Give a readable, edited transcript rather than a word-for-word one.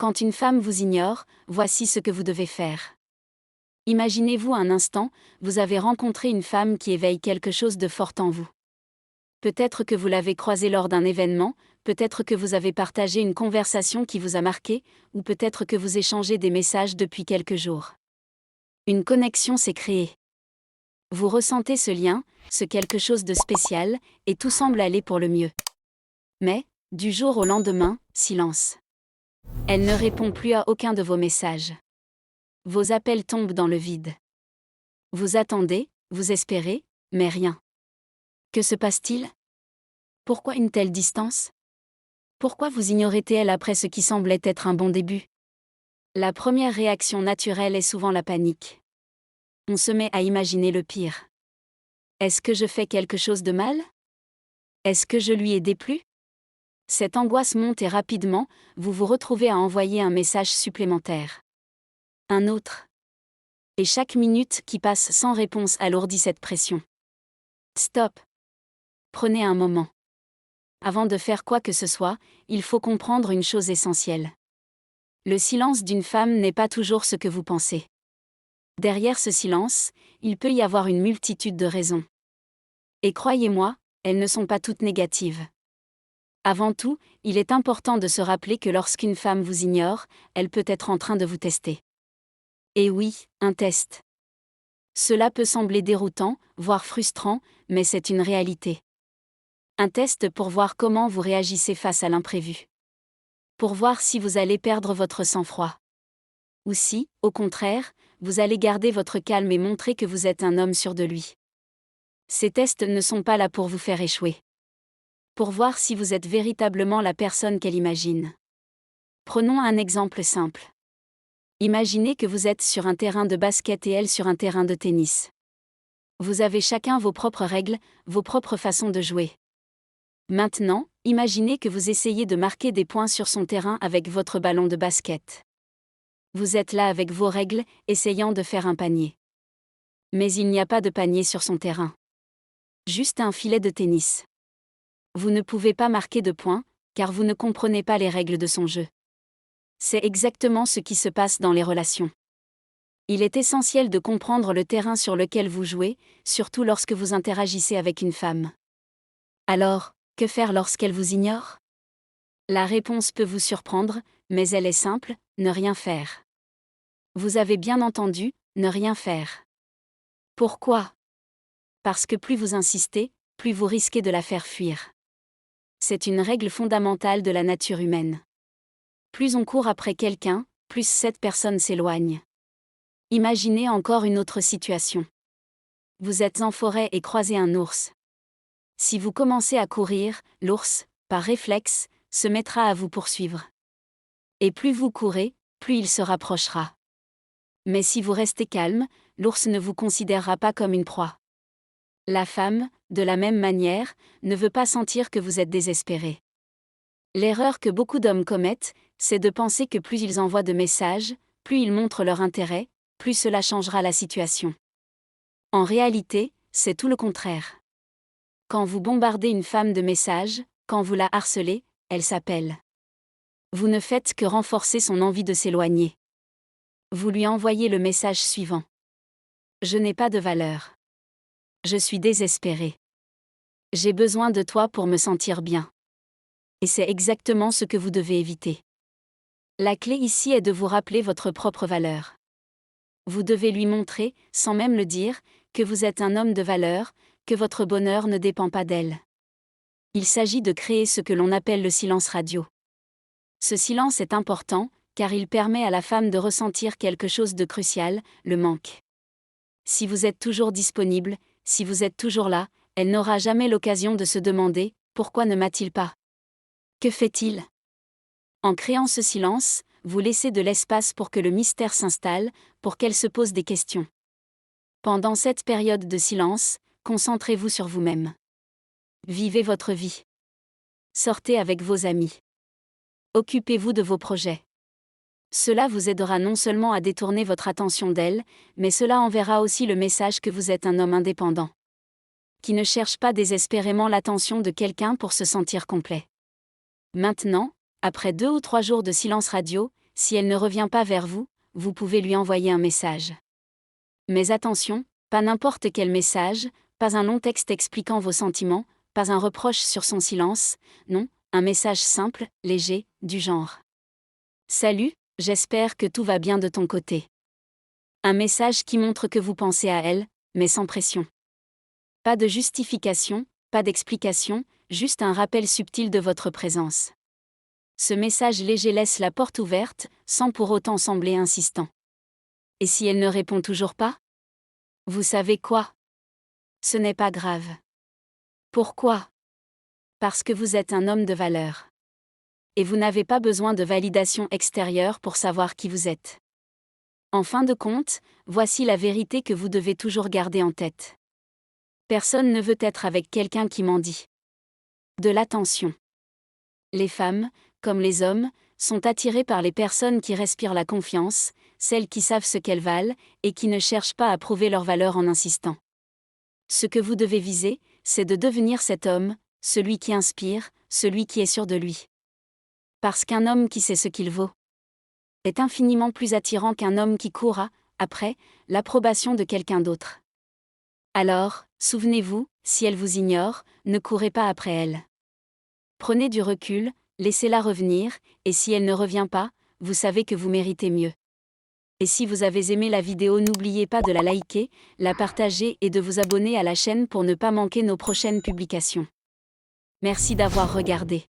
Quand une femme vous ignore, voici ce que vous devez faire. Imaginez-vous un instant, vous avez rencontré une femme qui éveille quelque chose de fort en vous. Peut-être que vous l'avez croisée lors d'un événement, peut-être que vous avez partagé une conversation qui vous a marqué, ou peut-être que vous échangez des messages depuis quelques jours. Une connexion s'est créée. Vous ressentez ce lien, ce quelque chose de spécial, et tout semble aller pour le mieux. Mais, du jour au lendemain, silence. Elle ne répond plus à aucun de vos messages. Vos appels tombent dans le vide. Vous attendez, vous espérez, mais rien. Que se passe-t-il? Pourquoi une telle distance? Pourquoi vous ignorez-elle après ce qui semblait être un bon début? La première réaction naturelle est souvent la panique. On se met à imaginer le pire. Est-ce que je fais quelque chose de mal? Est-ce que je lui ai déplu? Cette angoisse monte et rapidement, vous vous retrouvez à envoyer un message supplémentaire. Un autre. Et chaque minute qui passe sans réponse alourdit cette pression. Stop. Prenez un moment. Avant de faire quoi que ce soit, il faut comprendre une chose essentielle. Le silence d'une femme n'est pas toujours ce que vous pensez. Derrière ce silence, il peut y avoir une multitude de raisons. Et croyez-moi, elles ne sont pas toutes négatives. Avant tout, il est important de se rappeler que lorsqu'une femme vous ignore, elle peut être en train de vous tester. Et oui, un test. Cela peut sembler déroutant, voire frustrant, mais c'est une réalité. Un test pour voir comment vous réagissez face à l'imprévu. Pour voir si vous allez perdre votre sang-froid. Ou si, au contraire, vous allez garder votre calme et montrer que vous êtes un homme sûr de lui. Ces tests ne sont pas là pour vous faire échouer. Pour voir si vous êtes véritablement la personne qu'elle imagine. Prenons un exemple simple. Imaginez que vous êtes sur un terrain de basket et elle sur un terrain de tennis. Vous avez chacun vos propres règles, vos propres façons de jouer. Maintenant, imaginez que vous essayez de marquer des points sur son terrain avec votre ballon de basket. Vous êtes là avec vos règles, essayant de faire un panier. Mais il n'y a pas de panier sur son terrain. Juste un filet de tennis. Vous ne pouvez pas marquer de points, car vous ne comprenez pas les règles de son jeu. C'est exactement ce qui se passe dans les relations. Il est essentiel de comprendre le terrain sur lequel vous jouez, surtout lorsque vous interagissez avec une femme. Alors, que faire lorsqu'elle vous ignore? La réponse peut vous surprendre, mais elle est simple, ne rien faire. Vous avez bien entendu, ne rien faire. Pourquoi? Parce que plus vous insistez, plus vous risquez de la faire fuir. C'est une règle fondamentale de la nature humaine. Plus on court après quelqu'un, plus cette personne s'éloigne. Imaginez encore une autre situation. Vous êtes en forêt et croisez un ours. Si vous commencez à courir, l'ours, par réflexe, se mettra à vous poursuivre. Et plus vous courez, plus il se rapprochera. Mais si vous restez calme, l'ours ne vous considérera pas comme une proie. La femme, de la même manière, ne veut pas sentir que vous êtes désespéré. L'erreur que beaucoup d'hommes commettent, c'est de penser que plus ils envoient de messages, plus ils montrent leur intérêt, plus cela changera la situation. En réalité, c'est tout le contraire. Quand vous bombardez une femme de messages, quand vous la harcelez, elle s'appelle. Vous ne faites que renforcer son envie de s'éloigner. Vous lui envoyez le message suivant. Je n'ai pas de valeur. Je suis désespéré. J'ai besoin de toi pour me sentir bien. Et c'est exactement ce que vous devez éviter. La clé ici est de vous rappeler votre propre valeur. Vous devez lui montrer, sans même le dire, que vous êtes un homme de valeur, que votre bonheur ne dépend pas d'elle. Il s'agit de créer ce que l'on appelle le silence radio. Ce silence est important, car il permet à la femme de ressentir quelque chose de crucial, le manque. Si vous êtes toujours disponible, si vous êtes toujours là, elle n'aura jamais l'occasion de se demander « Pourquoi ne m'a-t-il pas ?» Que fait-il? En créant ce silence, vous laissez de l'espace pour que le mystère s'installe, pour qu'elle se pose des questions. Pendant cette période de silence, concentrez-vous sur vous-même. Vivez votre vie. Sortez avec vos amis. Occupez-vous de vos projets. Cela vous aidera non seulement à détourner votre attention d'elle, mais cela enverra aussi le message que vous êtes un homme indépendant. Qui ne cherche pas désespérément l'attention de quelqu'un pour se sentir complet. Maintenant, après 2 ou 3 jours de silence radio, si elle ne revient pas vers vous, vous pouvez lui envoyer un message. Mais attention, pas n'importe quel message, pas un long texte expliquant vos sentiments, pas un reproche sur son silence, non, un message simple, léger, du genre. Salut, j'espère que tout va bien de ton côté. Un message qui montre que vous pensez à elle, mais sans pression. Pas de justification, pas d'explication, juste un rappel subtil de votre présence. Ce message léger laisse la porte ouverte, sans pour autant sembler insistant. Et si elle ne répond toujours pas? Vous savez quoi? Ce n'est pas grave. Pourquoi? Parce que vous êtes un homme de valeur. Et vous n'avez pas besoin de validation extérieure pour savoir qui vous êtes. En fin de compte, voici la vérité que vous devez toujours garder en tête. Personne ne veut être avec quelqu'un qui mendie de l'attention. Les femmes, comme les hommes, sont attirées par les personnes qui respirent la confiance, celles qui savent ce qu'elles valent, et qui ne cherchent pas à prouver leur valeur en insistant. Ce que vous devez viser, c'est de devenir cet homme, celui qui inspire, celui qui est sûr de lui. Parce qu'un homme qui sait ce qu'il vaut est infiniment plus attirant qu'un homme qui court après, l'approbation de quelqu'un d'autre. Alors, souvenez-vous, si elle vous ignore, ne courez pas après elle. Prenez du recul, laissez-la revenir, et si elle ne revient pas, vous savez que vous méritez mieux. Et si vous avez aimé la vidéo, n'oubliez pas de la liker, la partager et de vous abonner à la chaîne pour ne pas manquer nos prochaines publications. Merci d'avoir regardé.